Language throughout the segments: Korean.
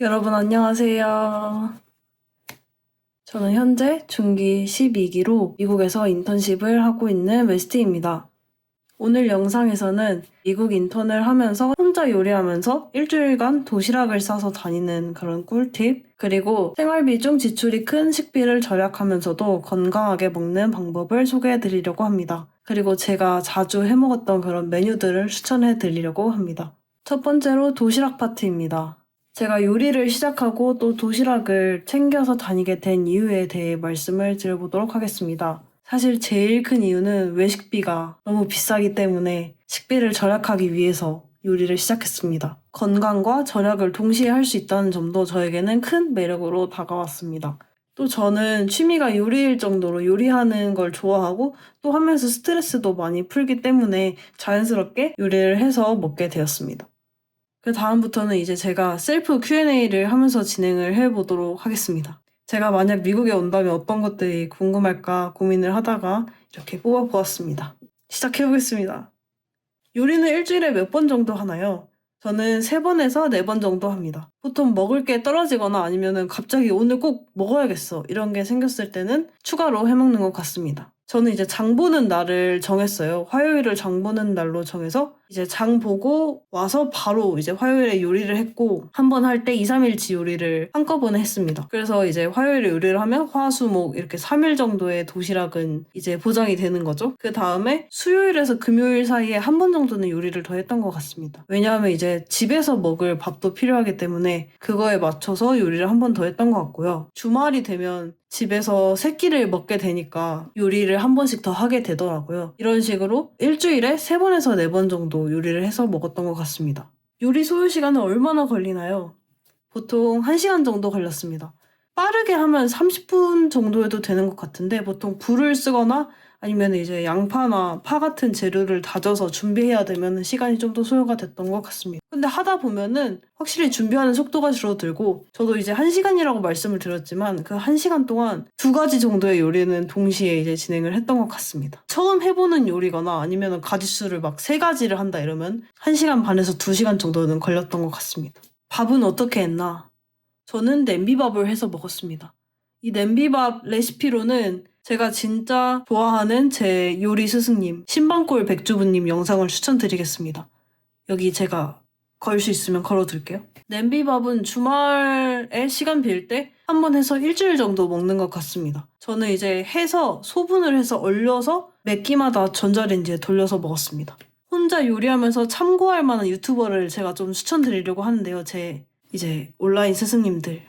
여러분 안녕하세요. 저는 현재 중기 12기로 미국에서 인턴십을 하고 있는 웨스티입니다. 오늘 영상에서는 미국 인턴을 하면서 혼자 요리하면서 일주일간 도시락을 싸서 다니는 그런 꿀팁, 그리고 생활비 중 지출이 큰 식비를 절약하면서도 건강하게 먹는 방법을 소개해드리려고 합니다. 그리고 제가 자주 해먹었던 그런 메뉴들을 추천해드리려고 합니다. 첫 번째로 도시락 파트입니다. 제가 요리를 시작하고 또 도시락을 챙겨서 다니게 된 이유에 대해 말씀을 드려보도록 하겠습니다. 사실 제일 큰 이유는 외식비가 너무 비싸기 때문에 식비를 절약하기 위해서 요리를 시작했습니다. 건강과 절약을 동시에 할 수 있다는 점도 저에게는 큰 매력으로 다가왔습니다. 또 저는 취미가 요리일 정도로 요리하는 걸 좋아하고 또 하면서 스트레스도 많이 풀기 때문에 자연스럽게 요리를 해서 먹게 되었습니다. 그 다음부터는 이제 제가 셀프 Q&A를 하면서 진행을 해보도록 하겠습니다. 제가 만약 미국에 온다면 어떤 것들이 궁금할까 고민을 하다가 이렇게 뽑아보았습니다. 시작해보겠습니다. 요리는 일주일에 몇 번 정도 하나요? 저는 3번에서 4번 정도 합니다. 보통 먹을 게 떨어지거나 아니면은 갑자기 오늘 꼭 먹어야겠어 이런 게 생겼을 때는 추가로 해먹는 것 같습니다. 저는 이제 장 보는 날을 정했어요. 화요일을 장 보는 날로 정해서 이제 장 보고 와서 바로 이제 화요일에 요리를 했고 한 번 할 때 2, 3일치 요리를 한꺼번에 했습니다. 그래서 이제 화요일에 요리를 하면 화, 수, 목 이렇게 3일 정도의 도시락은 이제 보장이 되는 거죠. 그 다음에 수요일에서 금요일 사이에 한 번 정도는 요리를 더 했던 것 같습니다. 왜냐하면 이제 집에서 먹을 밥도 필요하기 때문에 그거에 맞춰서 요리를 한 번 더 했던 것 같고요. 주말이 되면 집에서 세 끼를 먹게 되니까 요리를 한 번씩 더 하게 되더라고요. 이런 식으로 일주일에 3번에서 4번 정도 요리를 해서 먹었던 것 같습니다. 요리 소요 시간은 얼마나 걸리나요? 보통 1시간 정도 걸렸습니다. 빠르게 하면 30분 정도 해도 되는 것 같은데 보통 불을 쓰거나 아니면 이제 양파나 파 같은 재료를 다져서 준비해야 되면 시간이 좀 더 소요가 됐던 것 같습니다. 근데 하다 보면은 확실히 준비하는 속도가 줄어들고 저도 이제 1시간이라고 말씀을 드렸지만 그 1시간 동안 2가지 정도의 요리는 동시에 이제 진행을 했던 것 같습니다. 처음 해보는 요리거나 아니면 가짓수를 막 3가지를 한다 이러면 1시간 반에서 2시간 정도는 걸렸던 것 같습니다. 밥은 어떻게 했나? 저는 냄비밥을 해서 먹었습니다. 이 냄비밥 레시피로는 제가 진짜 좋아하는 제 요리 스승님 신방골 백주부님 영상을 추천드리겠습니다. 여기 제가 걸 수 있으면 걸어둘게요. 냄비밥은 주말에 시간 빌 때 한 번 해서 일주일 정도 먹는 것 같습니다. 저는 이제 해서 소분을 해서 얼려서 몇 끼마다 전자레인지에 돌려서 먹었습니다. 혼자 요리하면서 참고할 만한 유튜버를 제가 좀 추천드리려고 하는데요. 제 이제 온라인 스승님들.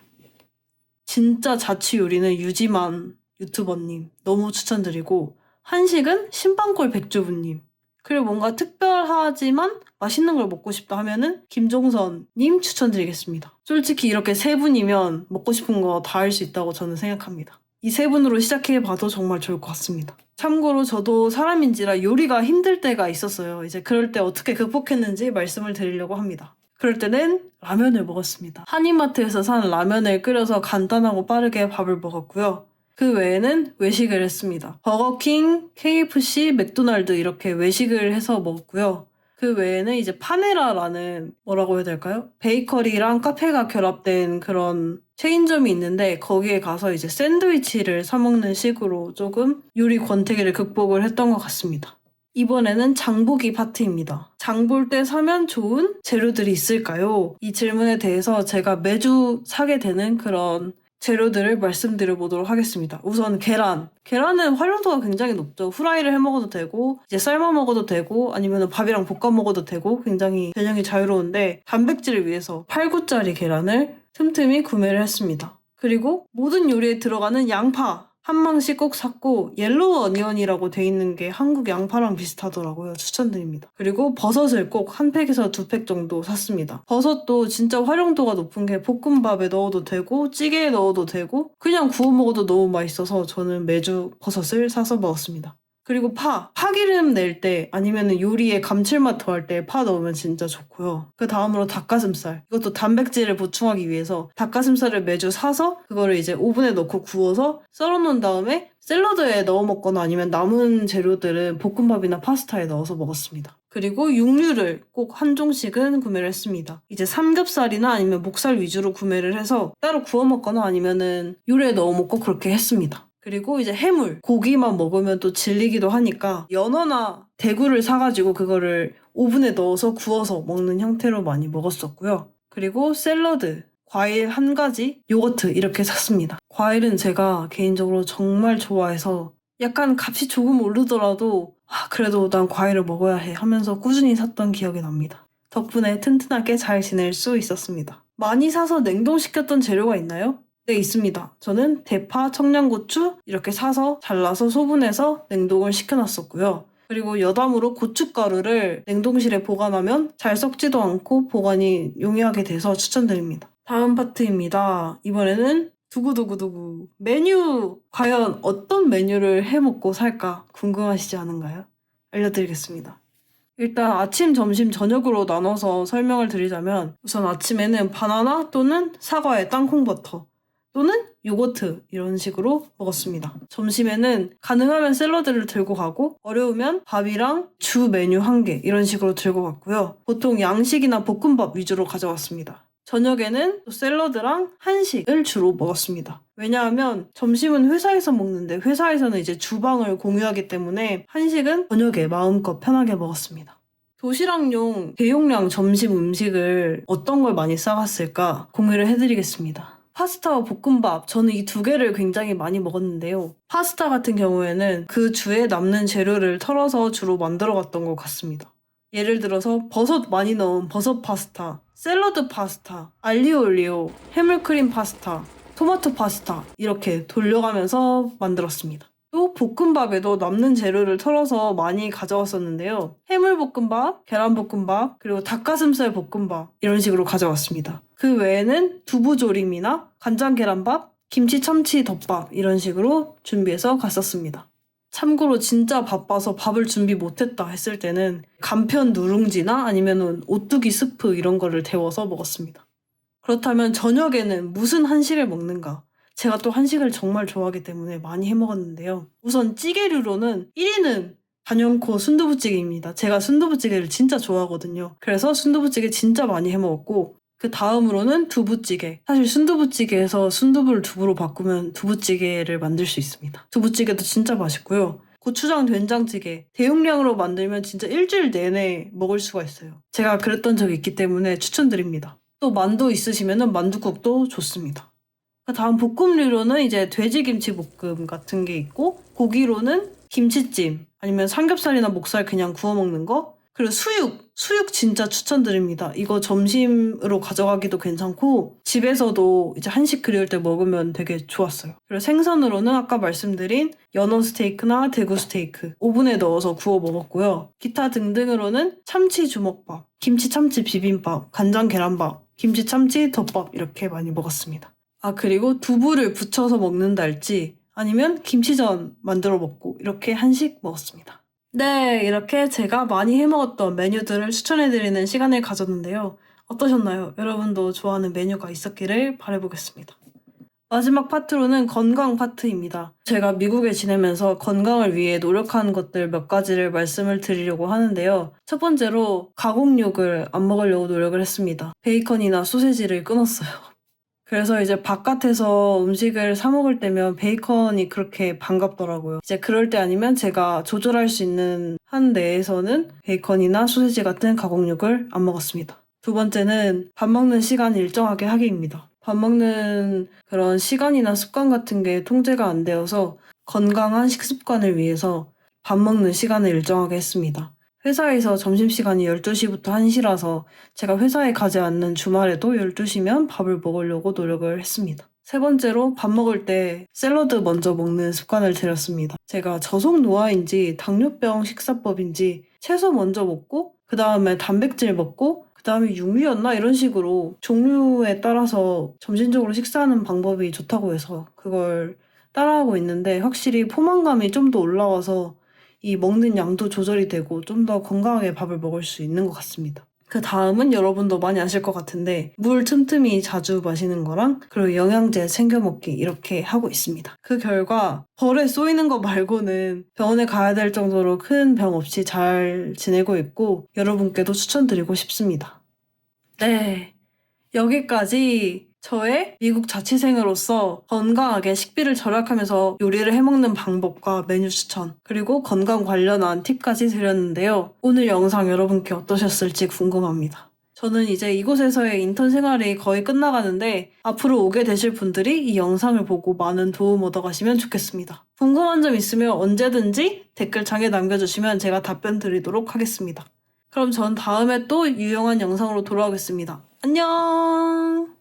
진짜 자취 요리는 유지만 유튜버님 너무 추천드리고 한식은 신방골 백주부님 그리고 뭔가 특별하지만 맛있는 걸 먹고 싶다 하면은 김종선님 추천드리겠습니다. 솔직히 이렇게 3분이면 먹고 싶은 거 다 할 수 있다고 저는 생각합니다. 이 3분으로 시작해봐도 정말 좋을 것 같습니다. 참고로 저도 사람인지라 요리가 힘들 때가 있었어요. 이제 그럴 때 어떻게 극복했는지 말씀을 드리려고 합니다. 그럴 때는 라면을 먹었습니다. 한인마트에서 산 라면을 끓여서 간단하고 빠르게 밥을 먹었고요. 그 외에는 외식을 했습니다. 버거킹, KFC, 맥도날드 이렇게 외식을 해서 먹었고요. 그 외에는 이제 파네라라는 뭐라고 해야 될까요? 베이커리랑 카페가 결합된 그런 체인점이 있는데 거기에 가서 이제 샌드위치를 사 먹는 식으로 조금 요리 권태기를 극복을 했던 것 같습니다. 이번에는 장보기 파트입니다. 장 볼 때 사면 좋은 재료들이 있을까요? 이 질문에 대해서 제가 매주 사게 되는 그런 재료들을 말씀드려 보도록 하겠습니다. 우선 계란. 계란은 활용도가 굉장히 높죠. 후라이를 해 먹어도 되고 이제 삶아 먹어도 되고 아니면 밥이랑 볶아 먹어도 되고 굉장히 변형이 자유로운데 단백질을 위해서 8구짜리 계란을 틈틈이 구매를 했습니다. 그리고 모든 요리에 들어가는 양파. 한 망씩 꼭 샀고 옐로우 어니언이라고 돼 있는 게 한국 양파랑 비슷하더라고요. 추천드립니다. 그리고 버섯을 꼭 한 팩에서 2팩 정도 샀습니다. 버섯도 진짜 활용도가 높은 게 볶음밥에 넣어도 되고 찌개에 넣어도 되고 그냥 구워 먹어도 너무 맛있어서 저는 매주 버섯을 사서 먹었습니다. 그리고 파기름 낼 때 아니면 요리에 감칠맛 더할 때 파 넣으면 진짜 좋고요. 그 다음으로 닭가슴살. 이것도 단백질을 보충하기 위해서 닭가슴살을 매주 사서 그거를 이제 오븐에 넣고 구워서 썰어놓은 다음에 샐러드에 넣어 먹거나 아니면 남은 재료들은 볶음밥이나 파스타에 넣어서 먹었습니다. 그리고 육류를 꼭 한 종씩은 구매를 했습니다. 이제 삼겹살이나 아니면 목살 위주로 구매를 해서 따로 구워 먹거나 아니면은 요리에 넣어 먹고 그렇게 했습니다. 그리고 이제 해물, 고기만 먹으면 또 질리기도 하니까 연어나 대구를 사가지고 그거를 오븐에 넣어서 구워서 먹는 형태로 많이 먹었었고요. 그리고 샐러드, 과일 한 가지, 요거트 이렇게 샀습니다. 과일은 제가 개인적으로 정말 좋아해서 약간 값이 조금 오르더라도 그래도 난 과일을 먹어야 해 하면서 꾸준히 샀던 기억이 납니다. 덕분에 튼튼하게 잘 지낼 수 있었습니다. 많이 사서 냉동시켰던 재료가 있나요? 네, 있습니다. 저는 대파, 청양고추 이렇게 사서 잘라서 소분해서 냉동을 시켜놨었고요. 그리고 여담으로 고춧가루를 냉동실에 보관하면 잘 썩지도 않고 보관이 용이하게 돼서 추천드립니다. 다음 파트입니다. 이번에는 두구두구두구 메뉴! 과연 어떤 메뉴를 해먹고 살까 궁금하시지 않은가요? 알려드리겠습니다. 일단 아침, 점심, 저녁으로 나눠서 설명을 드리자면 우선 아침에는 바나나 또는 사과에 땅콩버터 또는 요거트 이런 식으로 먹었습니다. 점심에는 가능하면 샐러드를 들고 가고 어려우면 밥이랑 주 메뉴 1개 이런 식으로 들고 갔고요. 보통 양식이나 볶음밥 위주로 가져왔습니다. 저녁에는 또 샐러드랑 한식을 주로 먹었습니다. 왜냐하면 점심은 회사에서 먹는데 회사에서는 이제 주방을 공유하기 때문에 한식은 저녁에 마음껏 편하게 먹었습니다. 도시락용 대용량 점심 음식을 어떤 걸 많이 싸갔을까 공유를 해드리겠습니다. 파스타와 볶음밥, 저는 이 두 개를 굉장히 많이 먹었는데요. 파스타 같은 경우에는 그 주에 남는 재료를 털어서 주로 만들어 갔던 것 같습니다. 예를 들어서 버섯 많이 넣은 버섯 파스타, 샐러드 파스타, 알리오 올리오, 해물크림 파스타, 토마토 파스타 이렇게 돌려가면서 만들었습니다. 또 볶음밥에도 남는 재료를 털어서 많이 가져왔었는데요. 해물볶음밥, 계란볶음밥, 그리고 닭가슴살 볶음밥 이런 식으로 가져왔습니다. 그 외에는 두부조림이나 간장계란밥, 김치 참치 덮밥 이런 식으로 준비해서 갔었습니다. 참고로 진짜 바빠서 밥을 준비 못했다 했을 때는 간편 누룽지나 아니면 오뚜기 스프 이런 거를 데워서 먹었습니다. 그렇다면 저녁에는 무슨 한식을 먹는가? 제가 또 한식을 정말 좋아하기 때문에 많이 해먹었는데요. 우선 찌개류로는 1위는 단연코 순두부찌개입니다. 제가 순두부찌개를 진짜 좋아하거든요. 그래서 순두부찌개 진짜 많이 해먹었고 그 다음으로는 두부찌개. 사실 순두부찌개에서 순두부를 두부로 바꾸면 두부찌개를 만들 수 있습니다. 두부찌개도 진짜 맛있고요. 고추장 된장찌개. 대용량으로 만들면 진짜 일주일 내내 먹을 수가 있어요. 제가 그랬던 적이 있기 때문에 추천드립니다. 또 만두 있으시면 만두국도 좋습니다. 그 다음 볶음류로는 이제 돼지김치 볶음 같은 게 있고 고기로는 김치찜 아니면 삼겹살이나 목살 그냥 구워 먹는 거 그리고 수육 진짜 추천드립니다. 이거 점심으로 가져가기도 괜찮고 집에서도 이제 한식 그리울 때 먹으면 되게 좋았어요. 그리고 생선으로는 아까 말씀드린 연어 스테이크나 대구 스테이크 오븐에 넣어서 구워 먹었고요. 기타 등등으로는 참치 주먹밥, 김치 참치 비빔밥, 간장 계란밥, 김치 참치 덮밥 이렇게 많이 먹었습니다. 그리고 두부를 부쳐서 먹는다 할지 아니면 김치전 만들어 먹고 이렇게 한식 먹었습니다. 네, 이렇게 제가 많이 해먹었던 메뉴들을 추천해드리는 시간을 가졌는데요. 어떠셨나요? 여러분도 좋아하는 메뉴가 있었기를 바라보겠습니다. 마지막 파트로는 건강 파트입니다. 제가 미국에 지내면서 건강을 위해 노력한 것들 몇 가지를 말씀을 드리려고 하는데요. 첫 번째로 가공육을 안 먹으려고 노력을 했습니다. 베이컨이나 소세지를 끊었어요. 그래서 이제 바깥에서 음식을 사 먹을 때면 베이컨이 그렇게 반갑더라고요. 이제 그럴 때 아니면 제가 조절할 수 있는 한 내에서는 베이컨이나 소세지 같은 가공육을 안 먹었습니다. 두 번째는 밥 먹는 시간 일정하게 하기입니다. 밥 먹는 그런 시간이나 습관 같은 게 통제가 안 되어서 건강한 식습관을 위해서 밥 먹는 시간을 일정하게 했습니다. 회사에서 점심시간이 12시부터 1시라서 제가 회사에 가지 않는 주말에도 12시면 밥을 먹으려고 노력을 했습니다. 세 번째로 밥 먹을 때 샐러드 먼저 먹는 습관을 들였습니다. 제가 저속 노화인지 당뇨병 식사법인지 채소 먼저 먹고 그 다음에 단백질 먹고 그 다음에 육류였나 이런 식으로 종류에 따라서 점진적으로 식사하는 방법이 좋다고 해서 그걸 따라하고 있는데 확실히 포만감이 좀 더 올라와서 이 먹는 양도 조절이 되고 좀 더 건강하게 밥을 먹을 수 있는 것 같습니다. 그 다음은 여러분도 많이 아실 것 같은데 물 틈틈이 자주 마시는 거랑 그리고 영양제 챙겨 먹기 이렇게 하고 있습니다. 그 결과 벌에 쏘이는 거 말고는 병원에 가야 될 정도로 큰 병 없이 잘 지내고 있고 여러분께도 추천드리고 싶습니다. 네, 여기까지 저의 미국 자취생으로서 건강하게 식비를 절약하면서 요리를 해먹는 방법과 메뉴 추천, 그리고 건강 관련한 팁까지 드렸는데요. 오늘 영상 여러분께 어떠셨을지 궁금합니다. 저는 이제 이곳에서의 인턴 생활이 거의 끝나가는데 앞으로 오게 되실 분들이 이 영상을 보고 많은 도움 얻어가시면 좋겠습니다. 궁금한 점 있으면 언제든지 댓글창에 남겨주시면 제가 답변 드리도록 하겠습니다. 그럼 전 다음에 또 유용한 영상으로 돌아오겠습니다. 안녕!